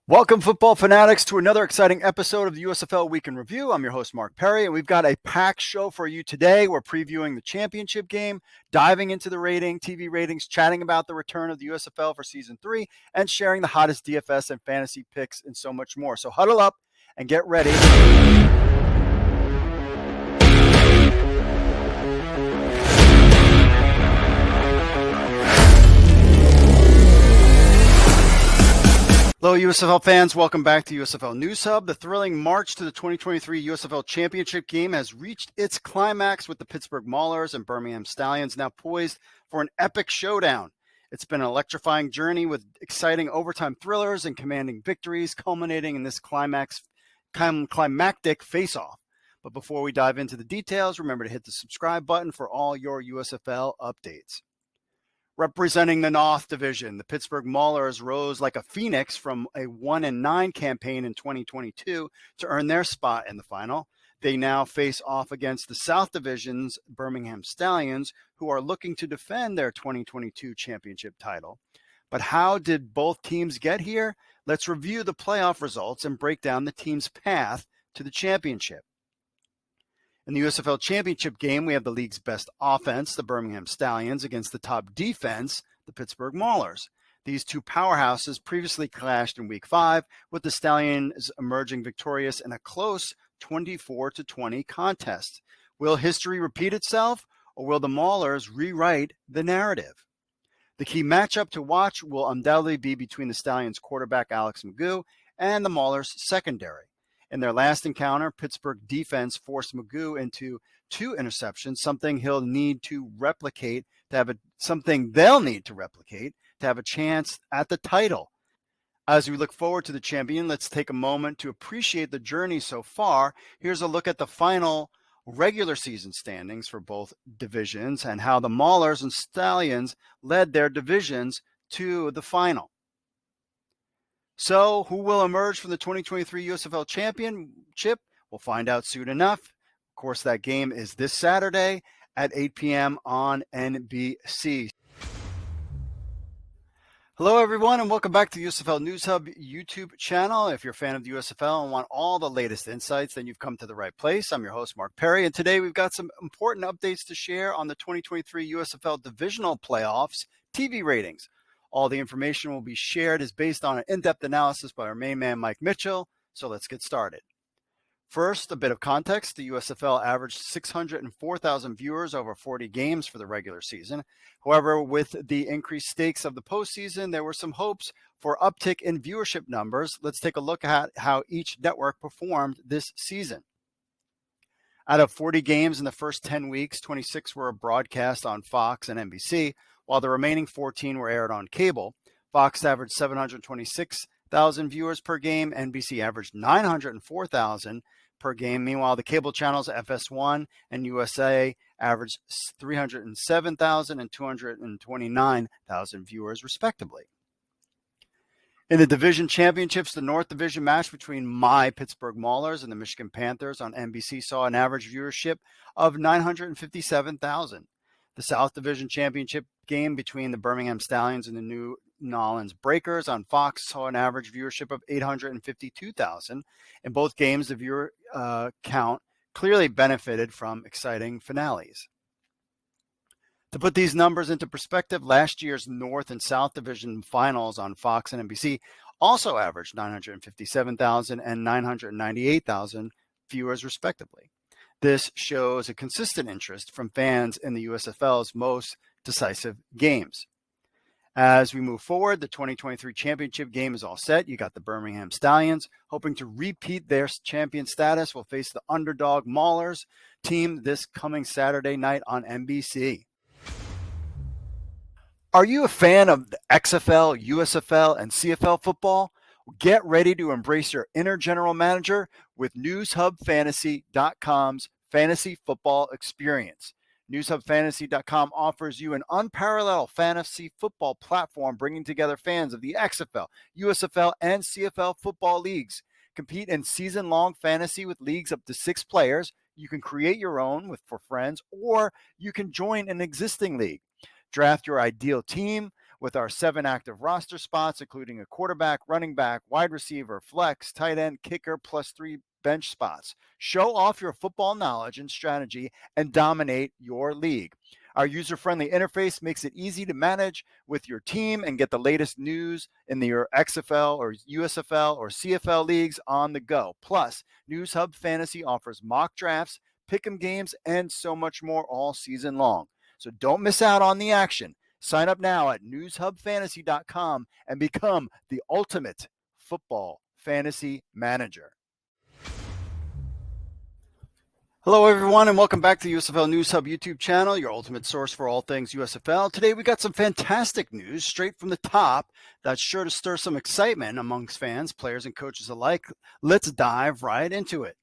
Welcome, football fanatics, to another exciting episode of the USFL Week in Review. I'm your host, Mark Perry, and we've got a packed show for you today. We're previewing the championship game, diving into the TV ratings, chatting about the return of the USFL for Season 3, and sharing the hottest DFS and fantasy picks and so much more. So huddle up and get ready. Hello, USFL fans. Welcome back to USFL News Hub. The thrilling march to the 2023 USFL Championship game has reached its climax with the Pittsburgh Maulers and Birmingham Stallions now poised for an epic showdown. It's been an electrifying journey with exciting overtime thrillers and commanding victories, culminating in this climactic face-off. But before we dive into the details, remember to hit the subscribe button for all your USFL updates. Representing the North Division, the Pittsburgh Maulers rose like a phoenix from a 1-9 campaign in 2022 to earn their spot in the final. They now face off against the South Division's Birmingham Stallions, who are looking to defend their 2022 championship title. But how did both teams get here? Let's review the playoff results and break down the team's path to the championship. In the USFL Championship game, we have the league's best offense, the Birmingham Stallions, against the top defense, the Pittsburgh Maulers. These two powerhouses previously clashed in Week 5, with the Stallions emerging victorious in a close 24-20 contest. Will history repeat itself, or will the Maulers rewrite the narrative? The key matchup to watch will undoubtedly be between the Stallions' quarterback Alex Magoo and the Maulers' secondary. In their last encounter, Pittsburgh defense forced Magoo into 2 interceptions, something they'll need to replicate to have a chance at the title. As we look forward to the champion, let's take a moment to appreciate the journey so far. Here's a look at the final regular season standings for both divisions and how the Maulers and Stallions led their divisions to the final. So, who will emerge from the 2023 USFL Championship? We'll find out soon enough. Of course, that game is this Saturday at 8 p.m. on NBC. Hello, everyone, and welcome back to the USFL News Hub YouTube channel. If you're a fan of the USFL and want all the latest insights, then you've come to the right place. I'm your host, Mark Perry, and today we've got some important updates to share on the 2023 USFL Divisional Playoffs TV ratings. All the information will be shared is based on an in-depth analysis by our main man, Mike Mitchell. So let's get started. First, a bit of context. The USFL averaged 604,000 viewers over 40 games for the regular season. However, with the increased stakes of the postseason, there were some hopes for uptick in viewership numbers. Let's take a look at how each network performed this season. Out of 40 games in the first 10 weeks, 26 were broadcast on Fox and NBC, while the remaining 14 were aired on cable. Fox averaged 726,000 viewers per game. NBC averaged 904,000 per game. Meanwhile, the cable channels FS1 and USA averaged 307,000 and 229,000 viewers, respectively. In the division championships, the North Division match between my Pittsburgh Maulers and the Michigan Panthers on NBC saw an average viewership of 957,000. The South Division Championship game between the Birmingham Stallions and the New Orleans Breakers on Fox saw an average viewership of 852,000. In both games, the viewer count clearly benefited from exciting finales. To put these numbers into perspective, last year's North and South Division finals on Fox and NBC also averaged 957,000 and 998,000 viewers, respectively. This shows a consistent interest from fans in the USFL's most decisive games. As we move forward, the 2023 championship game is all set. You got the Birmingham Stallions, hoping to repeat their champion status, will face the underdog Maulers team this coming Saturday night on NBC. Are you a fan of the XFL, USFL, and CFL football? Get ready to embrace your inner general manager with NewsHubFantasy.com's fantasy football experience. NewsHubFantasy.com offers you an unparalleled fantasy football platform bringing together fans of the XFL, USFL, and CFL football leagues. Compete in season-long fantasy with leagues up to 6 players. You can create your own for friends, or you can join an existing league. Draft your ideal team with our 7 active roster spots, including a quarterback, running back, wide receiver, flex, tight end, kicker, plus 3 bench spots. Show off your football knowledge and strategy and dominate your league. Our user-friendly interface makes it easy to manage with your team and get the latest news in your XFL or USFL or CFL leagues on the go. Plus, News Hub Fantasy offers mock drafts, pick'em games, and so much more all season long. So don't miss out on the action. Sign up now at newshubfantasy.com and become the ultimate football fantasy manager. Hello, everyone, and welcome back to the USFL News Hub YouTube channel, your ultimate source for all things USFL. Today, we got some fantastic news straight from the top that's sure to stir some excitement amongst fans, players, and coaches alike. Let's dive right into it.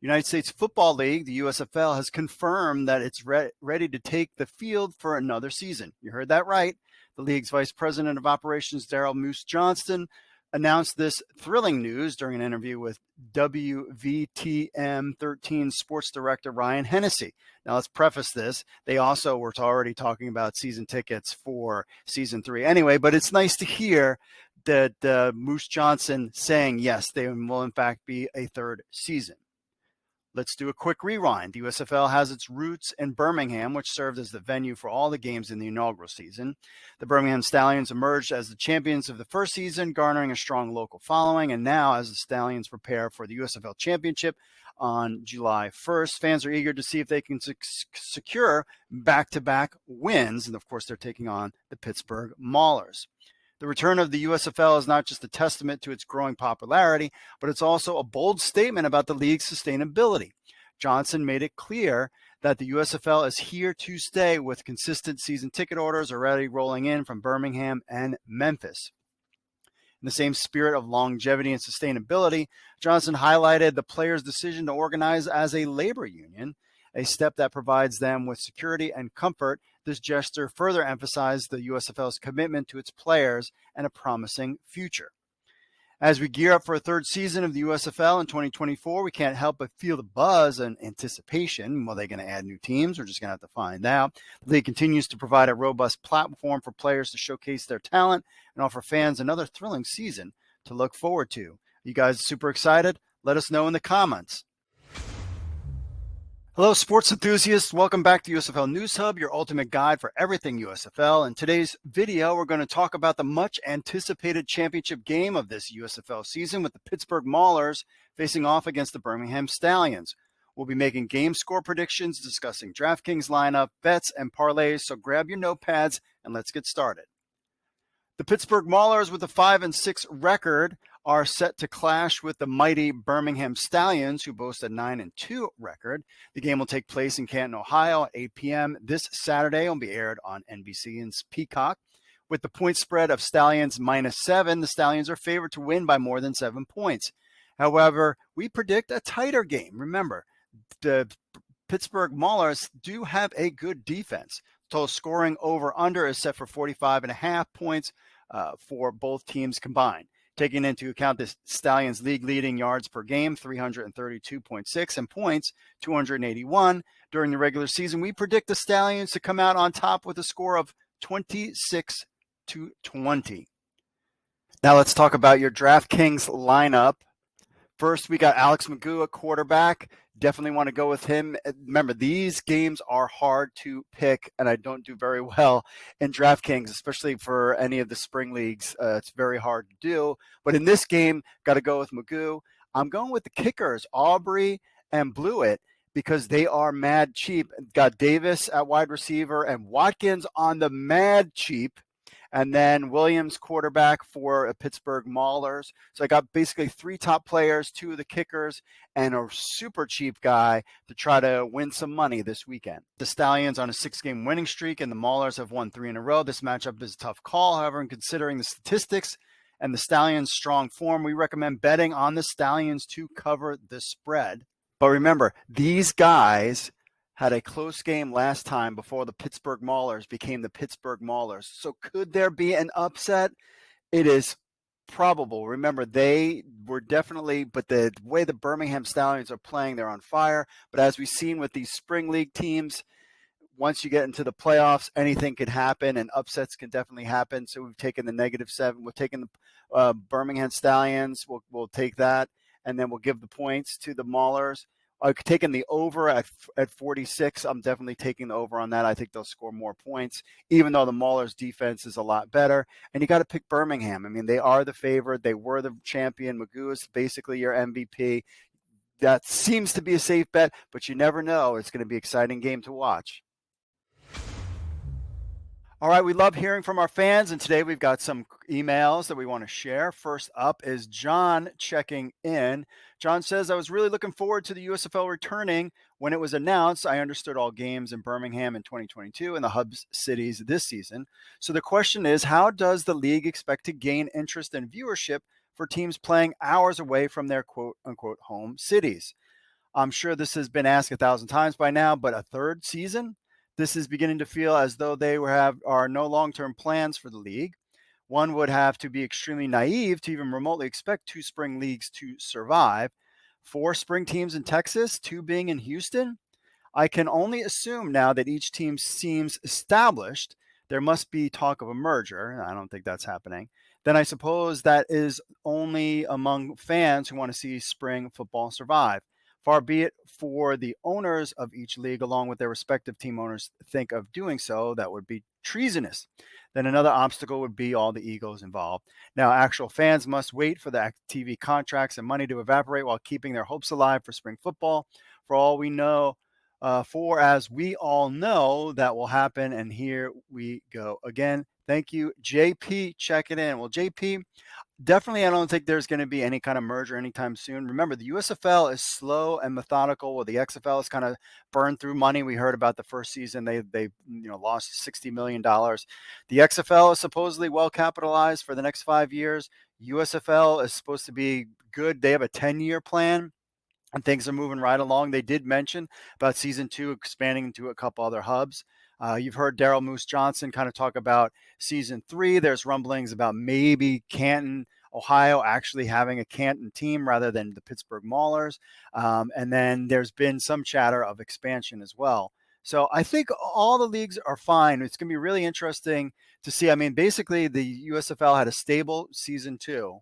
United States Football League, the USFL, has confirmed that it's ready to take the field for another season. You heard that right. The league's Vice President of Operations, Daryl Moose Johnston, announced this thrilling news during an interview with WVTM 13 Sports Director Ryan Hennessy. Now, let's preface this. They also were already talking about season tickets for season 3 anyway, but it's nice to hear that Moose Johnson saying, yes, they will in fact be a third season. Let's do a quick rewind. The USFL has its roots in Birmingham, which served as the venue for all the games in the inaugural season. The Birmingham Stallions emerged as the champions of the first season, garnering a strong local following. And now, as the Stallions prepare for the USFL Championship on July 1st, fans are eager to see if they can secure back-to-back wins. And, of course, they're taking on the Pittsburgh Maulers. The return of the USFL is not just a testament to its growing popularity, but it's also a bold statement about the league's sustainability. Johnson made it clear that the USFL is here to stay, with consistent season ticket orders already rolling in from Birmingham and Memphis. In the same spirit of longevity and sustainability, Johnson highlighted the players' decision to organize as a labor union, a step that provides them with security and comfort. This gesture further emphasized the USFL's commitment to its players and a promising future. As we gear up for a third season of the USFL in 2024, we can't help but feel the buzz and anticipation. Are they going to add new teams? We're just going to have to find out. The league continues to provide a robust platform for players to showcase their talent and offer fans another thrilling season to look forward to. You guys super excited? Let us know in the comments. Hello, sports enthusiasts. Welcome back to USFL News Hub, your ultimate guide for everything USFL. In today's video, we're going to talk about the much anticipated championship game of this USFL season, with the Pittsburgh Maulers facing off against the Birmingham Stallions. We'll be making game score predictions, discussing DraftKings lineup, bets, and parlays, so grab your notepads and let's get started. The Pittsburgh Maulers, with a 5-6 record, are set to clash with the mighty Birmingham Stallions, who boast a 9-2 record. The game will take place in Canton, Ohio at 8 p.m. this Saturday. It will be aired on NBC and Peacock. With the point spread of Stallions -7, the Stallions are favored to win by more than 7 points. However, we predict a tighter game. Remember, the Pittsburgh Maulers do have a good defense. Total scoring over-under is set for 45.5 points for both teams combined. Taking into account the Stallions' league-leading yards per game, 332.6, and points, 281 during the regular season, we predict the Stallions to come out on top with a score of 26-20. Now let's talk about your DraftKings lineup. First, we got Alex Magoo at quarterback. Definitely want to go with him. Remember, these games are hard to pick, and I don't do very well in DraftKings, especially for any of the spring leagues. It's very hard to do. But in this game, got to go with Magoo. I'm going with the kickers, Aubrey and Blewett, because they are mad cheap. Got Davis at wide receiver and Watkins on the mad cheap. And then Williams, quarterback for Pittsburgh Maulers. So I got basically 3 top players, 2 of the kickers, and a super cheap guy to try to win some money this weekend. The Stallions on a 6-game winning streak, and the Maulers have won 3 in a row. This matchup is a tough call. However, in considering the statistics and the Stallions' strong form, we recommend betting on the Stallions to cover the spread. But remember, these guys had a close game last time before the Pittsburgh Maulers became the Pittsburgh Maulers. So could there be an upset? It is probable. Remember, they were definitely, but the way the Birmingham Stallions are playing, they're on fire. But as we've seen with these spring league teams, once you get into the playoffs, anything could happen, and upsets can definitely happen. So we've taken the -7. We've taken the Birmingham Stallions. We'll take that, and then we'll give the points to the Maulers. I've taken the over at 46. I'm definitely taking the over on that. I think they'll score more points, even though the Maulers' defense is a lot better. And you got to pick Birmingham. I mean, they are the favorite. They were the champion. Magoo is basically your MVP. That seems to be a safe bet, but you never know. It's going to be an exciting game to watch. All right, we love hearing from our fans, and today we've got some emails that we want to share. First up is John checking in. John says, I was really looking forward to the USFL returning. When it was announced, I understood all games in Birmingham in 2022 and the hub cities this season. So the question is, how does the league expect to gain interest and viewership for teams playing hours away from their quote unquote home cities? I'm sure this has been asked 1,000 times by now, but a third season? This is beginning to feel as though they are no long-term plans for the league. One would have to be extremely naive to even remotely expect 2 spring leagues to survive. 4 spring teams in Texas, 2 being in Houston. I can only assume now that each team seems established. There must be talk of a merger. I don't think that's happening. Then I suppose that is only among fans who want to see spring football survive. Far be it for the owners of each league, along with their respective team owners, think of doing so. That would be treasonous. Then another obstacle would be all the egos involved. Now, actual fans must wait for the TV contracts and money to evaporate while keeping their hopes alive for spring football. For all we know, for as we all know, that will happen. And here we go again. Thank you, JP, checking in. Well, JP, definitely, I don't think there's going to be any kind of merger anytime soon. Remember, the USFL is slow and methodical, while the XFL is kind of burned through money. We heard about the first season; they lost $60 million. The XFL is supposedly well capitalized for the next 5 years. USFL is supposed to be good. They have a 10-year plan, and things are moving right along. They did mention about season 2 expanding into a couple other hubs. You've heard Daryl Moose Johnson kind of talk about season 3. There's rumblings about maybe Canton, Ohio, actually having a Canton team rather than the Pittsburgh Maulers. And then there's been some chatter of expansion as well. So I think all the leagues are fine. It's going to be really interesting to see. I mean, basically, the USFL had a stable season 2.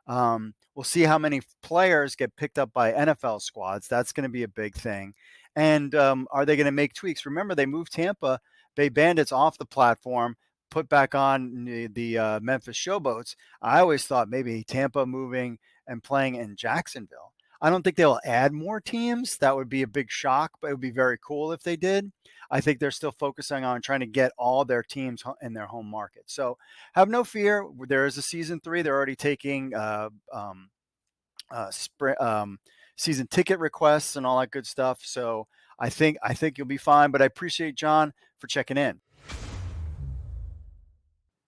We'll see how many players get picked up by NFL squads. That's going to be a big thing. And are they going to make tweaks? Remember, they moved Tampa Bay Bandits off the platform, put back on the Memphis Showboats. I always thought maybe Tampa moving and playing in Jacksonville. I don't think they'll add more teams. That would be a big shock, but it would be very cool if they did. I think they're still focusing on trying to get all their teams in their home market. So have no fear. There is a season 3. They're already taking season ticket requests and all that good stuff. So I think you'll be fine. But I appreciate John for checking in.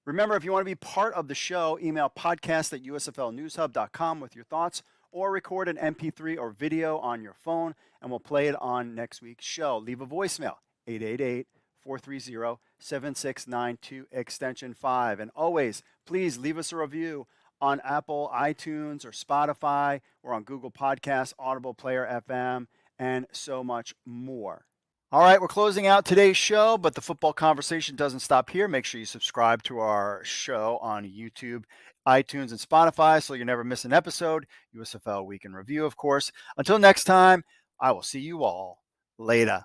Remember, if you want to be part of the show, email podcast@usflnewshub.com with your thoughts, or record an MP3 or video on your phone, and we'll play it on next week's show. Leave a voicemail, 888-430-7692, extension 5. And always, please leave us a review on Apple, iTunes, or Spotify. We're on Google Podcasts, Audible Player FM, and so much more. All right, we're closing out today's show, but the football conversation doesn't stop here. Make sure you subscribe to our show on YouTube, iTunes, and Spotify so you never miss an episode. USFL Week in Review, of course. Until next time, I will see you all later.